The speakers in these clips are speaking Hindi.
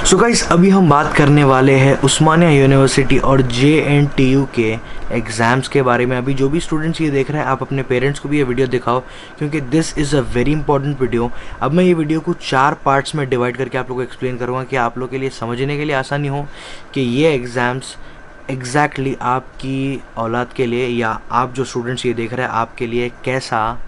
सो गाइस, अभी हम बात करने वाले हैं उस्मानिया यूनिवर्सिटी और JNTU के एग्ज़ाम्स के बारे में। अभी जो भी स्टूडेंट्स ये देख रहे हैं, आप अपने पेरेंट्स को भी ये वीडियो दिखाओ, क्योंकि this is a very important video. अब मैं ये वीडियो को 4 पार्ट्स में डिवाइड करके आप लोगों को एक्सप्लेन करूँगा कि आप लोग के लिए समझने के लिए आसानी हो कि ये एग्ज़ाम्स एग्जैक्टली आपकी औलाद के लिए या आप जो स्टूडेंट्स ये देख रहे हैं आपके लिए कैसा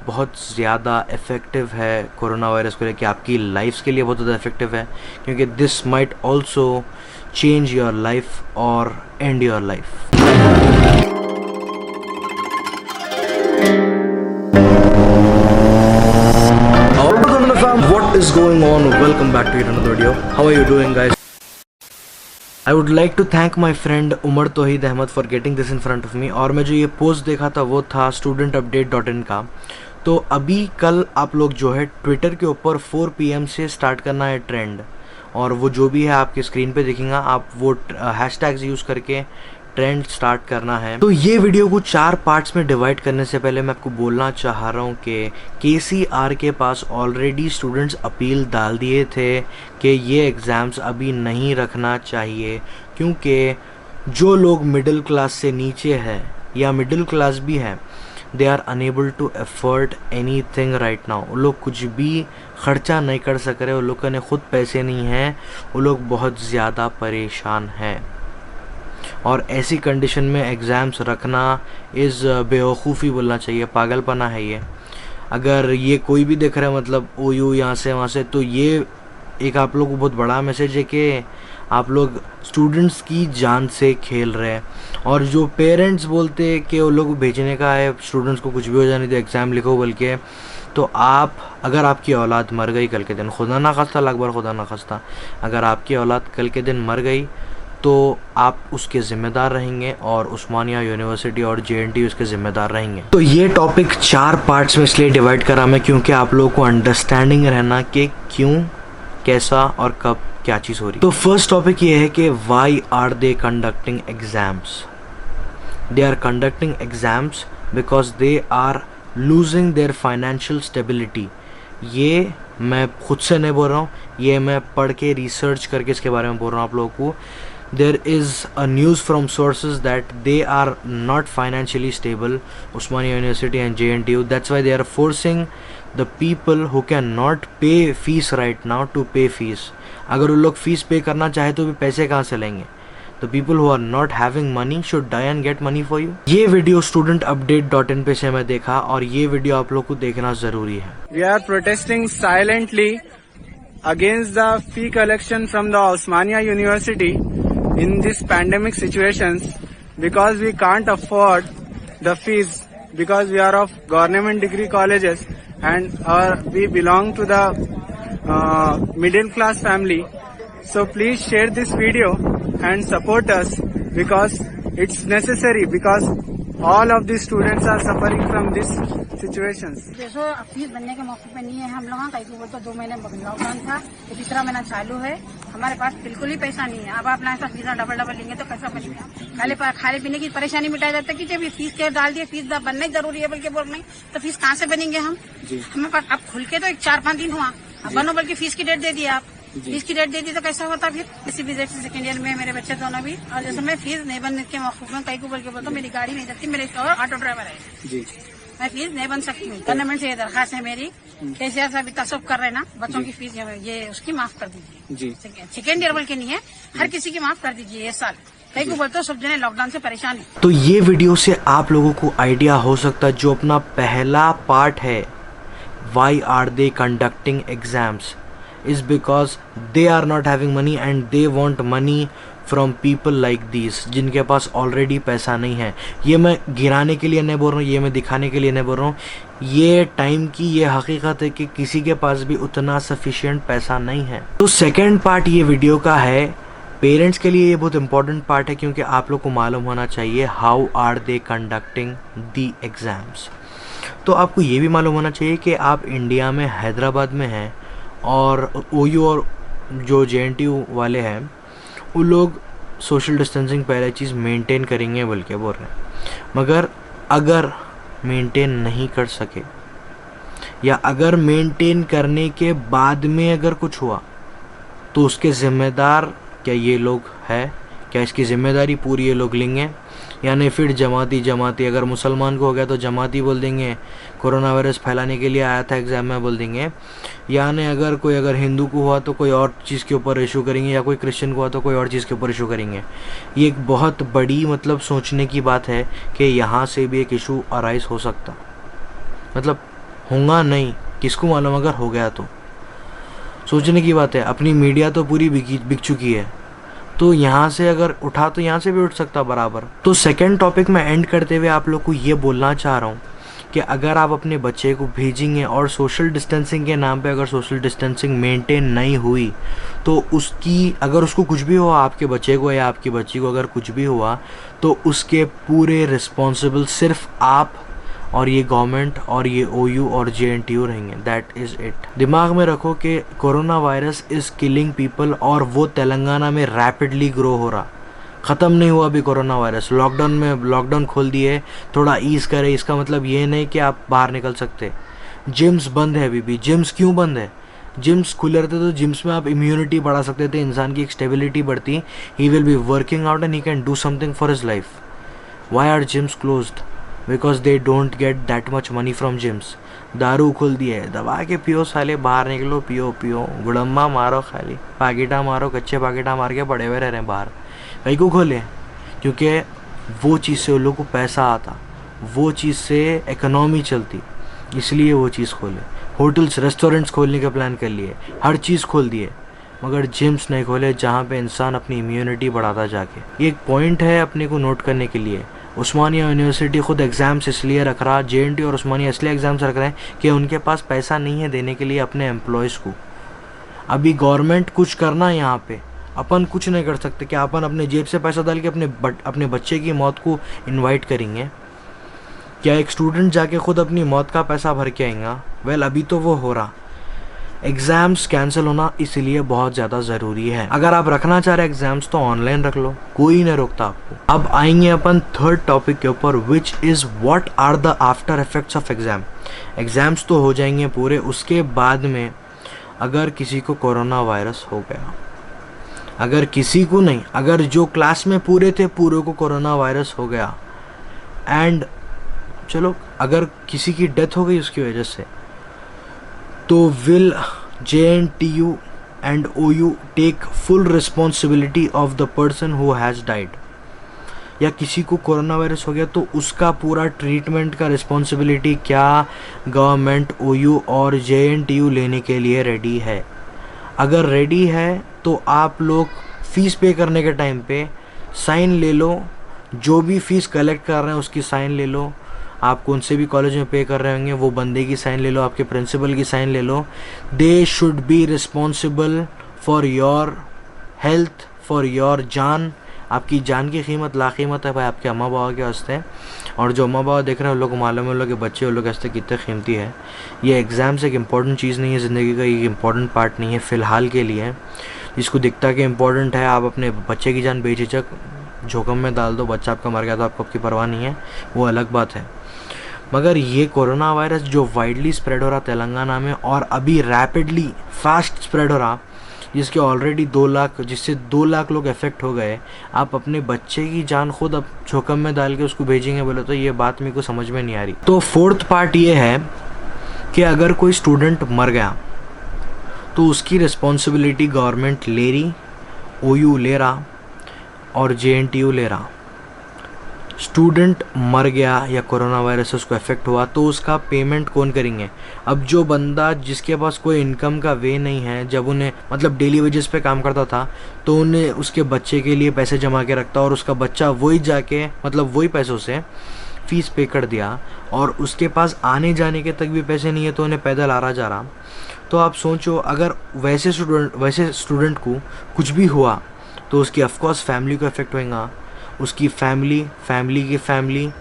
बहुत ज़्यादा इफ़ेक्टिव है कोरोना वायरस को लेकर, आपकी लाइफ्स के लिए बहुत ज़्यादा इफ़ेक्टिव है, क्योंकि this might also change your life और end your life. What is going on? Welcome back to yet another video. How are you doing, guys? I would like to thank my friend Umar Tauheed Ahmed for getting this in front of me। और मैं जो ये पोस्ट देखा था वो था studentupdate.in का। तो अभी कल आप लोग जो है ट्विटर के ऊपर 4 PM से स्टार्ट करना है ट्रेंड, और वो जो भी है आपके स्क्रीन पे दिखेगा, आप वो हैशटैग्स यूज़ करके ट्रेंड स्टार्ट करना है। तो ये वीडियो को 4 पार्ट्स में डिवाइड करने से पहले मैं आपको बोलना चाह रहा हूँ कि KCR के पास ऑलरेडी स्टूडेंट्स अपील डाल दिए थे कि ये एग्ज़ाम्स अभी नहीं रखना चाहिए, क्योंकि जो लोग मिडिल क्लास से नीचे है या मिडिल क्लास भी है, they are unable to afford anything right now. वो लोग कुछ भी ख़र्चा नहीं कर सक रहे, वो लोग के खुद पैसे नहीं हैं, वो लोग बहुत ज़्यादा परेशान हैं। और ऐसी कंडीशन में एग्ज़ाम्स रखना इज़ बेवकूफ़ी बोलना चाहिए, पागलपना है ये। अगर ये कोई भी देख रहा है मतलब OU यहाँ से वहाँ से, तो ये एक आप लोग को बहुत बड़ा मैसेज है कि आप लोग स्टूडेंट्स की जान से खेल रहे हैं। और जो पेरेंट्स बोलते हैं कि वो लोग भेजने का है स्टूडेंट्स को कुछ भी हो जाने दो, एग्ज़ाम लिखो बोल के, तो आप अगर आपकी औलाद मर गई कल के दिन, खुदा ना खास्ता, लाख बार खुदा ना खास्ता, अगर आपकी औलाद कल के दिन मर गई तो आप उसके ज़िम्मेदार रहेंगे और उस्मानिया यूनिवर्सिटी और JNTU उसके ज़िम्मेदार रहेंगे। तो ये टॉपिक 4 पार्ट्स में इसलिए डिवाइड करा मैं, क्योंकि आप लोगों को अंडरस्टैंडिंग रहना कि क्यों, कैसा और कब क्या चीज़ हो रही। तो फर्स्ट टॉपिक ये है कि why are they conducting exams. They are conducting exams because they are losing their financial stability. ये मैं खुद से नहीं बोल रहा हूँ, ये मैं पढ़ के रिसर्च करके इसके बारे में बोल रहा हूँ आप लोगों को। There is a news from sources that they are not financially stable, Usmania University and JNTU. That's why they are forcing the people who cannot pay fees right now to pay fees. अगर वो लोग फीस पे करना चाहे तो भी पैसे कहाँ से लेंगे? The people who are not having money should die and get money for you. ये वीडियो studentupdate.in पे से मैं देखा, और ये वीडियो आप लोग को देखना ज़रूरी है। We are protesting silently against the fee collection from the Osmania University in this pandemic situations, because we can't afford the fees, because we are of government degree colleges and we belong to the middle class family. So please share this video and support us, because it's necessary, because all of these students are suffering from this situations। जैसो फीस बनने के मौके पे नहीं है हम लोग, कहीं बोलते 2 महीने लॉकडाउन था, तो तीसरा महीना चालू है, हमारे पास बिल्कुल ही पैसा नहीं है। अब आप ना फीस डबल लेंगे तो कैसा बनेगा? खाने पीने की परेशानी मिटाया जाता है कि जब फीस के डाल दिए, फीस बनना ही जरूरी है, बल्कि बोल नहीं तो फीस कहाँ से बनेंगे हम? हमें पास अब खुल के तो 4-5 दिन हुआ, अब बनो बल्कि फीस की डेट दे दी आप, फीस की डेट दे दी तो कैसा होता फिर? किसी भी से सेकेंड ईयर में मेरे बच्चे दोनों भी, और जैसे मैं फीस नहीं बनने के मौके में कहीं को बोल के बोलता मेरी गाड़ी नहीं चलती, मेरे और ऑटो ड्राइवर है, मैं फीस नहीं बन सकती हूँ। गवर्नमेंट से ये दरखास्त है मेरी, KCR साहब इतना सब कर रहे हैं ना, बच्चों की फीस ये उसकी माफ कर दीजिए। सेकेंड ईयर बल के नहीं है, हर किसी की माफ कर दीजिए ये साल। कहीं को बोलते हो सब जने लॉकडाउन से परेशान है। तो ये वीडियो से आप लोगों को आइडिया हो सकता है, जो अपना पहला पार्ट है why are they conducting exams is because they are not having money and they want money from people like these, जिनके पास ऑलरेडी पैसा नहीं है। ये मैं गिराने के लिए नहीं बोल रहा हूँ, ये मैं दिखाने के लिए नहीं बोल रहा हूँ, ये टाइम की ये हकीकत है कि किसी के पास भी उतना सफिशिएंट पैसा नहीं है। तो सेकेंड पार्ट ये वीडियो का है, पेरेंट्स के लिए ये बहुत इंपॉर्टेंट पार्ट है, क्योंकि आप लोग को मालूम होना चाहिए how are they conducting the exams. तो आपको ये भी मालूम होना चाहिए कि आप इंडिया में हैदराबाद में हैं, और OU और जो JNTU वाले हैं वो लोग सोशल डिस्टेंसिंग पहले चीज़ मेंटेन करेंगे बोल के बोल रहे हैं, मगर अगर मेंटेन नहीं कर सके या अगर मेंटेन करने के बाद में अगर कुछ हुआ तो उसके ज़िम्मेदार क्या ये लोग है? क्या इसकी ज़िम्मेदारी पूरी ये लोग लेंगे? यानी फिर जमाती अगर मुसलमान को हो गया तो जमाती बोल देंगे, कोरोना वायरस फैलाने के लिए आया था एग्ज़ाम में बोल देंगे। यानी अगर हिंदू को हुआ तो कोई और चीज़ के ऊपर इशू करेंगे, या कोई क्रिश्चियन को हुआ तो कोई और चीज़ के ऊपर इशू करेंगे। ये एक बहुत बड़ी मतलब सोचने की बात है कि यहाँ से भी एक इशू अराइज हो सकता, मतलब होगा नहीं, किसको मालूम अगर हो गया तो। सोचने की बात है, अपनी मीडिया तो पूरी बिक चुकी है, तो यहाँ से अगर उठा तो यहाँ से भी उठ सकता बराबर। तो सेकंड टॉपिक में एंड करते हुए आप लोग को ये बोलना चाह रहा हूँ कि अगर आप अपने बच्चे को भेजेंगे और सोशल डिस्टेंसिंग के नाम पे अगर सोशल डिस्टेंसिंग मेंटेन नहीं हुई तो उसकी, अगर उसको कुछ भी हुआ, आपके बच्चे को या आपकी बच्ची को अगर कुछ भी हुआ, तो उसके पूरे रिस्पॉन्सिबल सिर्फ आप और ये गवर्नमेंट और ये OU और JNTU रहेंगे। That is it. दिमाग में रखो कि corona virus is killing people, और वो तेलंगाना में रैपिडली ग्रो हो रहा, ख़त्म नहीं हुआ अभी कोरोना वायरस। लॉकडाउन खोल दिए, थोड़ा ईज़ करे, इसका मतलब ये नहीं कि आप बाहर निकल सकते। जिम्स बंद है अभी भी। जिम्स क्यों बंद है? जिम्स खुले रहते तो जिम्स में आप इम्यूनिटी बढ़ा सकते थे, इंसान की एक स्टेबिलिटी बढ़ती, he will be working out and he can do something for his life. Why are gyms closed? Because they don't get that much money from gyms. दारू खुल दिए, दबा के पियो साले, बाहर निकलो, पियो गुड़म्मा मारो, खाली पाकिटा मारो, कच्चे पाकिटा मार के पड़े हुए रह रहे हैं बाहर। कहीं को खोले? क्योंकि वो चीज़ से उन लोग को पैसा आता, वो चीज़ से इकोनॉमी चलती, इसलिए वो चीज़ खोले। होटल्स रेस्टोरेंट्स खोलने का प्लान कर लिए, हर चीज़ खोल दिए, मगर जिम्स नहीं खोले जहाँ पे इंसान अपनी इम्यूनिटी बढ़ाता जाके। ये एक पॉइंट है अपने को नोट करने के लिए। उस्मानिया यूनिवर्सिटी खुद एग्ज़ाम्स इसलिए रख रहा, JNTU और उस्मानिया इसलिए एग्ज़ाम्स रख रहे हैं कि उनके पास पैसा नहीं है देने के लिए अपने एम्प्लॉयज़ को। अभी गवर्नमेंट कुछ करना है यहाँ पे, अपन कुछ नहीं कर सकते। क्या अपन अपने जेब से पैसा डाल के अपने बच्चे की मौत को इनवाइट करेंगे? क्या एक स्टूडेंट जाके खुद अपनी मौत का पैसा भर के आएगा? वेल, अभी तो वो हो रहा। एग्ज़ाम्स कैंसिल होना इसलिए बहुत ज़्यादा ज़रूरी है। अगर आप रखना चाह रहे एग्ज़ाम्स तो ऑनलाइन रख लो, कोई नहीं रोकता आपको। अब आएंगे अपन थर्ड टॉपिक के ऊपर, which is what are the after effects of exam. Exams तो हो जाएंगे पूरे, उसके बाद में अगर किसी को कोरोना वायरस हो गया, अगर किसी को नहीं, अगर जो क्लास में पूरे थे पूरे को कोरोना वायरस हो गया, एंड चलो अगर किसी की डेथ हो गई उसकी वजह से, तो will JNTU and OU take full responsibility of the person who has died? या किसी को कोरोना वायरस हो गया तो उसका पूरा ट्रीटमेंट का रिस्पॉन्सिबिलिटी क्या गवर्नमेंट, OU और JNTU लेने के लिए रेडी है? अगर रेडी है तो आप लोग फ़ीस पे करने के टाइम पे साइन ले लो, जो भी फ़ीस कलेक्ट कर रहे हैं उसकी साइन ले लो। आप कौन से भी कॉलेज में पे कर रहे होंगे वो बंदे की साइन ले लो, आपके प्रिंसिपल की साइन ले लो। They should be responsible for your health, for your जान। आपकी जान की कीमत लाकीमत है भाई, आपके अम्मा बाबा के वास्ते। और जो अम्मा बाबा देख रहे हैं उन लोग को मालूम है उन लोग के बच्चे उन लोग के वास्ते कितने कीमती है। ये एग्ज़ाम्स एक इम्पॉर्टेंट चीज़ नहीं है ज़िंदगी का, ये इम्पॉर्टेंट पार्ट नहीं है फ़िलहाल के लिए। जिसको दिखता कि इम्पॉर्टेंट है, आप अपने बच्चे की जान बेझिझक जोखम में डाल दो। बच्चा आपका मर गया तो आपको आपकी परवाह नहीं है, वो अलग बात है। मगर ये कोरोना वायरस जो वाइडली स्प्रेड हो रहा तेलंगाना में, और अभी रैपिडली फास्ट स्प्रेड हो रहा, जिसके ऑलरेडी 2 लाख, जिससे 2 लाख लोग इफेक्ट हो गए, आप अपने बच्चे की जान खुद अब जोखम में डाल के उसको भेजेंगे बोले तो ये बात मेरे को समझ में नहीं आ रही। तो फोर्थ पार्ट ये है कि अगर कोई स्टूडेंट मर गया तो उसकी रिस्पॉन्सिबिलिटी गवर्नमेंट ले रही, OU ले रहा और JNTU ले रहा। स्टूडेंट मर गया या कोरोना वायरस से उसको इफेक्ट हुआ तो उसका पेमेंट कौन करेंगे? अब जो बंदा जिसके पास कोई इनकम का वे नहीं है, जब उन्हें मतलब डेली वेजेस पे काम करता था तो उन्हें उसके बच्चे के लिए पैसे जमा के रखता और उसका बच्चा वही जाके मतलब वही पैसों से फ़ीस पे कर दिया और उसके पास आने जाने के तक भी पैसे नहीं है तो उन्हें पैदल आ रहा जा रहा। तो आप सोचो अगर वैसे स्टूडेंट को कुछ भी हुआ तो उसकी ऑफकोर्स फैमिली को इफेक्ट होएगा, उसकी फैमिली की फैमिली,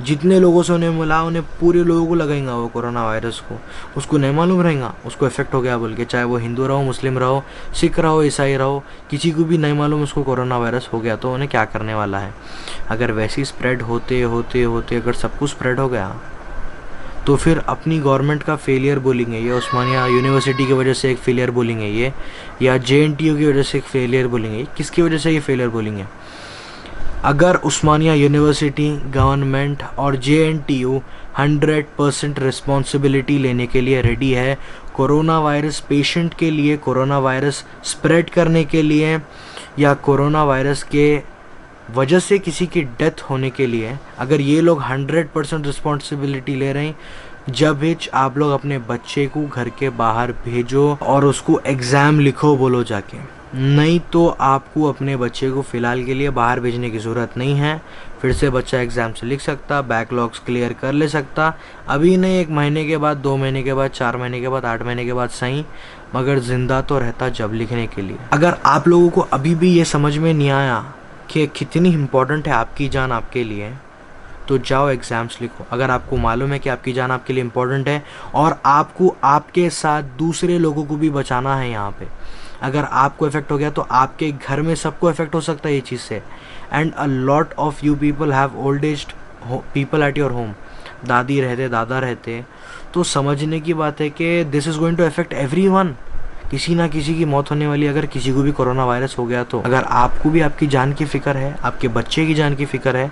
जितने लोगों से उन्हें मिला उन्हें पूरे लोगों को लगाएंगा वो कोरोना वायरस को। उसको नहीं मालूम रहेगा उसको इफेक्ट हो गया बोल के, चाहे वो हिंदू रहो, मुस्लिम रहो, सिख रहो, ईसाई रहो, किसी को भी नहीं मालूम उसको कोरोना वायरस हो गया तो उन्हें क्या करने वाला है। अगर वैसे ही स्प्रेड होते होते होते अगर सब कुछ स्प्रेड हो गया तो फिर अपनी गवर्नमेंट का फेलियर बोलेंगे ये, उस्मानिया यूनिवर्सिटी की वजह से एक फेलियर बोलेंगे ये, या JNTU की वजह से एक फेलियर बोलेंगे, किसकी वजह से ये फेलियर बोलेंगे? अगर उस्मानिया यूनिवर्सिटी, गवर्नमेंट और JNTU 100% रिस्पॉन्सिबिलिटी लेने के लिए रेडी है कोरोना वायरस पेशेंट के लिए, कोरोना वायरस स्प्रेड करने के लिए, या कोरोना वायरस के वजह से किसी की डेथ होने के लिए, अगर ये लोग 100% रिस्पॉन्सिबिलिटी ले रहे हैं, जब हिच आप लोग अपने बच्चे को घर के बाहर भेजो और उसको एग्ज़ाम लिखो बोलो जाके। नहीं तो आपको अपने बच्चे को फ़िलहाल के लिए बाहर भेजने की ज़रूरत नहीं है। फिर से बच्चा एग्ज़ाम से लिख सकता, बैकलॉग्स क्लियर कर ले सकता, अभी नहीं 1 महीने के बाद, 2 महीने के बाद, 4 महीने के बाद, 8 महीने के बाद सही, मगर ज़िंदा तो रहता जब लिखने के लिए। अगर आप लोगों को अभी भी ये समझ में नहीं आया कि कितनी इम्पोर्टेंट है आपकी जान आपके लिए, तो जाओ एग्ज़ाम्स लिखो। अगर आपको मालूम है कि आपकी जान आपके लिए इम्पोर्टेंट है और आपको आपके साथ दूसरे लोगों को भी बचाना है यहाँ पे, अगर आपको इफेक्ट हो गया तो आपके घर में सबको इफेक्ट हो सकता है ये चीज़ से। And a lot of you people have old age people at your home, दादी रहते, दादा रहते, तो समझने की बात है कि this is going to affect everyone. किसी ना किसी की मौत होने वाली। अगर किसी को भी कोरोना वायरस हो गया तो अगर आपको भी आपकी जान की फ़िक्र है, आपके बच्चे की जान की फ़िक्र है,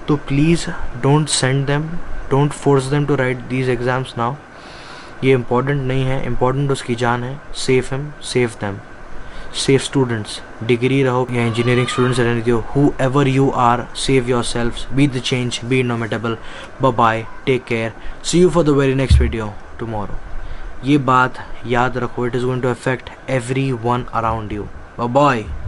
तो please don't send them, don't force them to write these exams now. ये इम्पॉर्टेंट नहीं है, इम्पॉर्टेंट उसकी जान है। Safe him, safe them, safe students, degree रहो या इंजीनियरिंग स्टूडेंट्स रहने दो, whoever you are, save yourselves, be the change, be indomitable. Bye bye, take care, see you for the very next video tomorrow. ये बात याद रखो, it is going to affect everyone around you. Bye bye.